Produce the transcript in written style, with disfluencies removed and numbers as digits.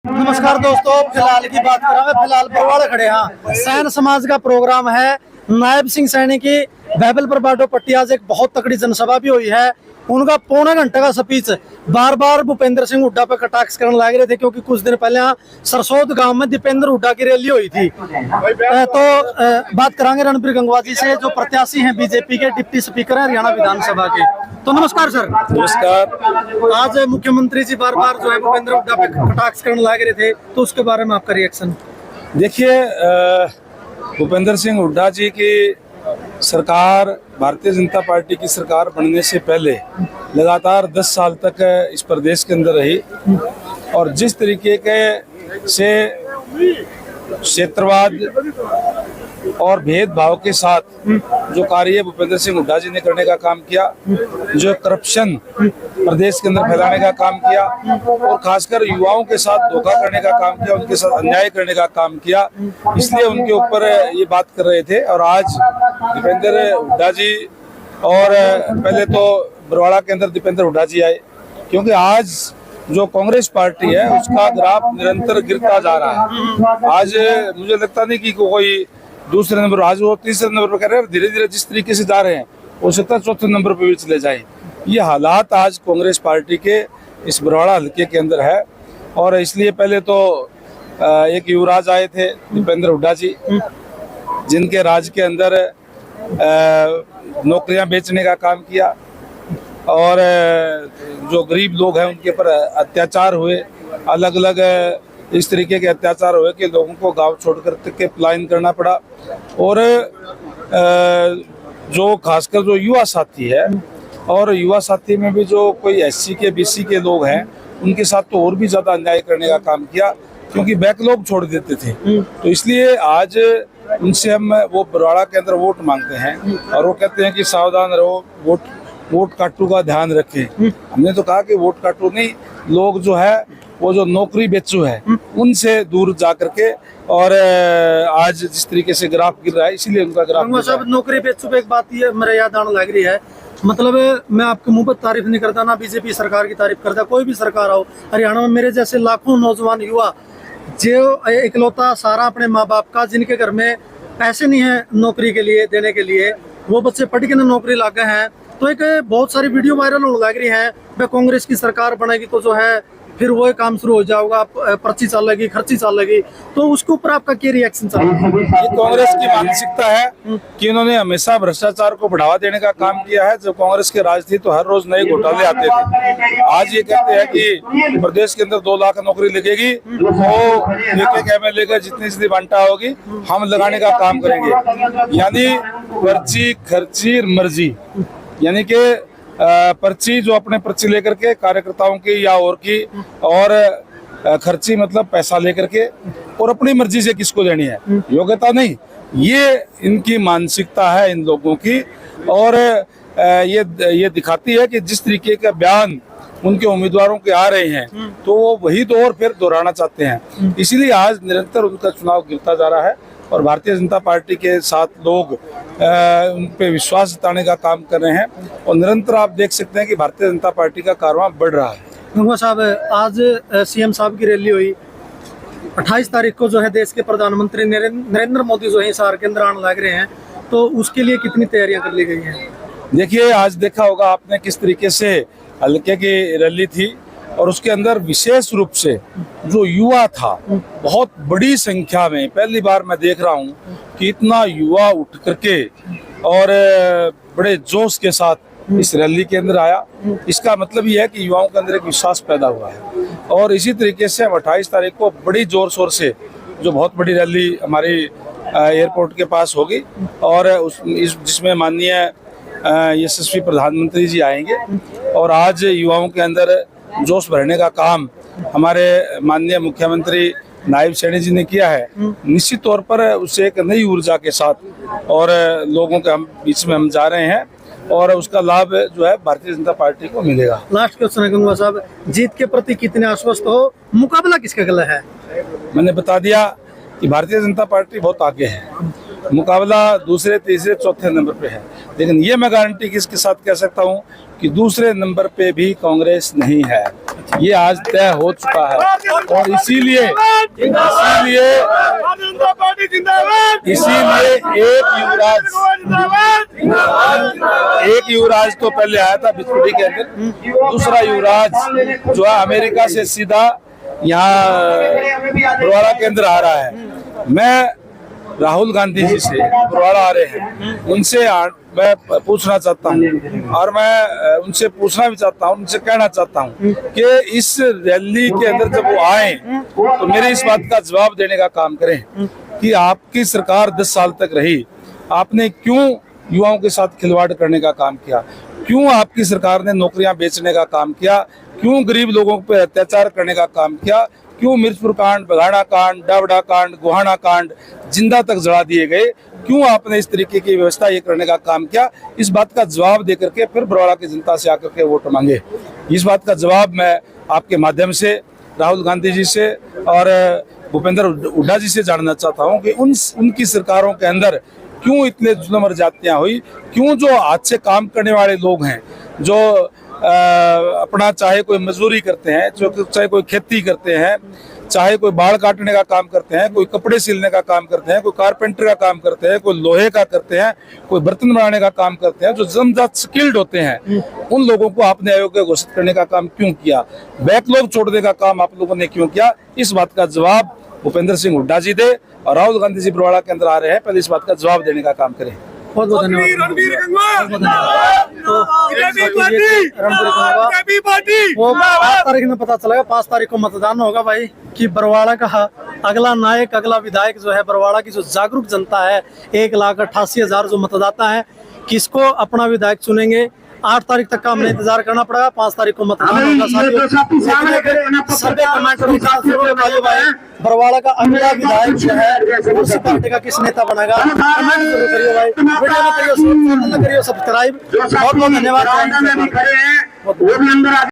नमस्कार दोस्तों, फिलहाल की बात करेंगे। फिलहाल बरवाड़ा खड़े हैं। सैन समाज का प्रोग्राम है। नायब सिंह सैनी की बहबल पर बाटो पट्टी आज एक बहुत तकड़ी जनसभा भी हुई है। उनका पौने घंटे का स्पीच बार बार भूपेंद्र सिंह हुड्डा पे कटाक्ष करने लग रहे थे, क्योंकि कुछ दिन पहले यहाँ सरसोद गांव में दीपेंद्र हुड्डा की रैली हुई थी। तो बात करांगे रणबीर गंगवा जी से, जो प्रत्याशी हैं बीजेपी के, डिप्टी स्पीकर हैं हरियाणा विधानसभा के। तो नमस्कार सर। नमस्कार। आज मुख्यमंत्री जी बार बार जो है भूपेंद्र हुड्डा पे कटाक्ष करने लग रहे थे, तो उसके बारे में आपका रिएक्शन? देखिए, भूपेंद्र सिंह हुड्डा जी की सरकार, भारतीय जनता पार्टी की सरकार बनने से पहले लगातार 10 साल तक इस प्रदेश के अंदर रही, और जिस तरीके के से क्षेत्रवाद और भेदभाव के साथ जो कार्य भूपेंद्र सिंह हुड्डा जी ने करने का काम किया, जो करप्शन प्रदेश के अंदर फैलाने का काम किया, और खासकर युवाओं के साथ धोखा करने का काम किया, उनके साथ अन्याय करने का काम किया, इसलिए उनके ऊपर ये बात कर रहे थे। और आज दीपेंद्र हुड्डा जी, और पहले तो बरवाड़ा के अंदर दीपेंद्र हुड्डा जी आए, क्योंकि आज जो कांग्रेस पार्टी है उसका ग्राफ निरंतर गिरता जा रहा है। आज मुझे लगता नहीं कि कोई दूसरे नंबर, आज वो तीसरे नंबर पर कर रहे हैं। धीरे धीरे जिस तरीके से जा रहे हैं हो सकता है चौथे नंबर पर भी चले जाए। ये हालात आज कांग्रेस पार्टी के इस बरवाड़ा हल्के के अंदर है। और इसलिए पहले तो एक युवराज आए थे दीपेंद्र हुड्डा जी, जिनके राज के अंदर नौकरियां बेचने का काम किया, और जो गरीब लोग हैं उनके ऊपर अत्याचार हुए, अलग अलग इस तरीके के अत्याचार हुए कि लोगों को गांव छोड़कर के पलायन करना पड़ा। और जो खासकर जो युवा साथी है, और युवा साथी में भी जो कोई एससी के बीसी के लोग हैं, उनके साथ तो और भी ज्यादा अन्याय करने का काम किया, क्योंकि बैकलॉग छोड़ देते थे। तो इसलिए आज उनसे हम वो बरवाड़ा के अंदर वोट मांगते हैं, और वो कहते हैं कि सावधान रहो, वोट काटू का ध्यान रखें। हमने तो कहा कि वोट काटू नहीं, लोग जो है वो जो नौकरी बेचू है उनसे दूर जा करके। और आज जिस तरीके से ग्राफ गिर रहा है, इसीलिए उनका ग्राफ सब नौकरी बेचू पे एक बात ये मेरे याद आने लग रही है। मतलब मैं आपके मुंह पर तारीफ नहीं करता, ना बीजेपी सरकार की तारीफ करता, कोई भी सरकार हो। हरियाणा में मेरे जैसे लाखों नौजवान युवा जो इकलौता सारा अपने माँ बाप का, जिनके घर में पैसे नहीं है नौकरी के लिए देने के लिए, वो बच्चे पढ़ के नौकरी लाग गए हैं। तो एक बहुत सारी वीडियो वायरल होने लग रही है, वह कांग्रेस की सरकार बनेगी तो जो है फिर वो काम शुरू हो जाएगा, पर्ची चलेगी, खर्ची चलेगी। तो उसके ऊपर आपका क्या रिएक्शन चल रहा है? ये कांग्रेस की मानसिकता है कि उन्होंने हमेशा भ्रष्टाचार को बढ़ावा देने का काम किया है। जब कांग्रेस के राज थी तो हर रोज नए घोटाले आते थे। आज ये कहते हैं कि प्रदेश के अंदर 2 लाख नौकरी लगेगी, तो एक MLA का जितनी बांटा होगी हम लगाने का काम करेंगे। यानी पर्ची, खर्ची, मर्जी, यानी कि पर्ची जो अपने पर्ची लेकर के कार्यकर्ताओं की या और की, और खर्ची मतलब पैसा लेकर के, और अपनी मर्जी से किसको लेनी है, योग्यता नहीं। ये इनकी मानसिकता है इन लोगों की। और ये दिखाती है कि जिस तरीके का बयान उनके उम्मीदवारों के आ रहे हैं, तो वो वही दौर फिर दोहराना चाहते हैं। इसीलिए आज निरंतर उनका चुनाव गिरता जा रहा है, और भारतीय जनता पार्टी के साथ लोग उन पे विश्वास जताने का काम कर रहे हैं। और निरंतर आप देख सकते हैं कि भारतीय जनता पार्टी का कारवां बढ़ रहा है। गंगवा साहब, आज CM साहब की रैली हुई। 28 तारीख को जो है देश के प्रधानमंत्री नरेंद्र मोदी जो है हिसार के अंदर आने लग रहे हैं, तो उसके लिए कितनी तैयारियां कर ली गई हैं? देखिए, आज देखा होगा आपने किस तरीके से हल्के की रैली थी, और उसके अंदर विशेष रूप से जो युवा था, बहुत बड़ी संख्या में पहली बार मैं देख रहा हूं कि इतना युवा उठ करके और बड़े जोश के साथ इस रैली के अंदर आया। इसका मतलब ये है कि युवाओं के अंदर एक विश्वास पैदा हुआ है। और इसी तरीके से 28 तारीख को बड़ी जोर शोर से जो बहुत बड़ी रैली हमारी एयरपोर्ट के पास होगी, और जिसमें माननीय यशस्वी प्रधानमंत्री जी आएंगे। और आज युवाओं के अंदर जोश भरने का काम हमारे माननीय मुख्यमंत्री नायब सैनी जी ने किया है। निश्चित तौर पर उससे एक नई ऊर्जा के साथ और लोगों के बीच में हम जा रहे हैं, और उसका लाभ जो है भारतीय जनता पार्टी को मिलेगा। लास्ट क्वेश्चन है गंगवा साहब, जीत के प्रति कितने आश्वस्त हो? मुकाबला किसका गला है? मैंने बता दिया कि भारतीय जनता पार्टी बहुत आगे है, मुकाबला दूसरे, तीसरे, चौथे नंबर पे है। लेकिन ये मैं गारंटी किसके साथ कह सकता हूँ कि दूसरे नंबर पे भी कांग्रेस नहीं है। ये आज तय हो चुका है और इसीलिए एक युवराज तो पहले आया था बिस्कुटी के अंदर, दूसरा युवराज जो है अमेरिका से सीधा यहाँ बरवाड़ा के अंदर आ रहा है। मैं राहुल गांधी जी से बरवाड़ा आ रहे हैं, उनसे मैं पूछना चाहता हूँ और मैं उनसे पूछना भी चाहता हूँ, उनसे कहना चाहता हूँ कि इस रैली के अंदर जब वो आए तो मेरे इस बात का जवाब देने का काम करें कि आपकी सरकार 10 साल तक रही, आपने क्यों युवाओं के साथ खिलवाड़ करने का काम किया, क्यों आपकी सरकार ने नौकरियां बेचने का काम किया, क्यों गरीब लोगों पर अत्याचार करने का काम किया, क्यों मिर्चपुर कांड, बघाड़ा कांड, डावड़ा कांड, गोहाना कांड जिंदा तक जला दिए गए, क्यों आपने इस तरीके की व्यवस्था ये करने का काम किया। इस बात का जवाब देकर के फिर बरवाड़ा की जनता से आकर के वोट मांगे। इस बात का जवाब मैं आपके माध्यम से राहुल गांधी जी से और भूपेंद्र हुड्डा जी से जानना चाहता हूँ कि उनकी सरकारों के अंदर क्यों इतने जुल्म और जातियां हुई, क्यों जो आज से काम करने वाले लोग हैं, जो अपना चाहे कोई मजदूरी करते हैं, चाहे कोई खेती करते हैं, चाहे कोई बाढ़ काटने का काम करते हैं, कोई कपड़े सिलने का काम करते हैं, कोई कारपेंटर का काम करते हैं, कोई लोहे का करते हैं, कोई बर्तन बनाने का काम करते हैं, जो जन्मजात स्किल्ड होते हैं, उन लोगों को आपने अयोग्य घोषित करने का काम क्यों किया, बैकलॉग छोड़ने का काम आप लोगों ने क्यों किया। इस बात का जवाब भूपेंद्र सिंह हुड्डा जी दे और राहुल गांधी जी बरवाड़ा के अंदर आ रहे हैं, पहले इस बात का जवाब देने का काम करें। बहुत बहुत धन्यवाद। वो 5 तारीख में पता चलेगा, 5 तारीख को मतदान होगा भाई कि बरवाड़ा का अगला नायक, अगला विधायक जो है, बरवाड़ा की जो जागरूक जनता है, 1,88,000 जो मतदाता है, किसको अपना विधायक चुनेंगे। 8 तारीख तक का हमें इंतजार करना पड़ेगा, 5 तारीख को मतदान होगा। बरवाड़ा का अगला विधायक जो है उस पार्टी का किस नेता बनेगा, कमेंट जरूर करिए भाई, वीडियो में करिए सब्सक्राइब। बहुत बहुत धन्यवाद।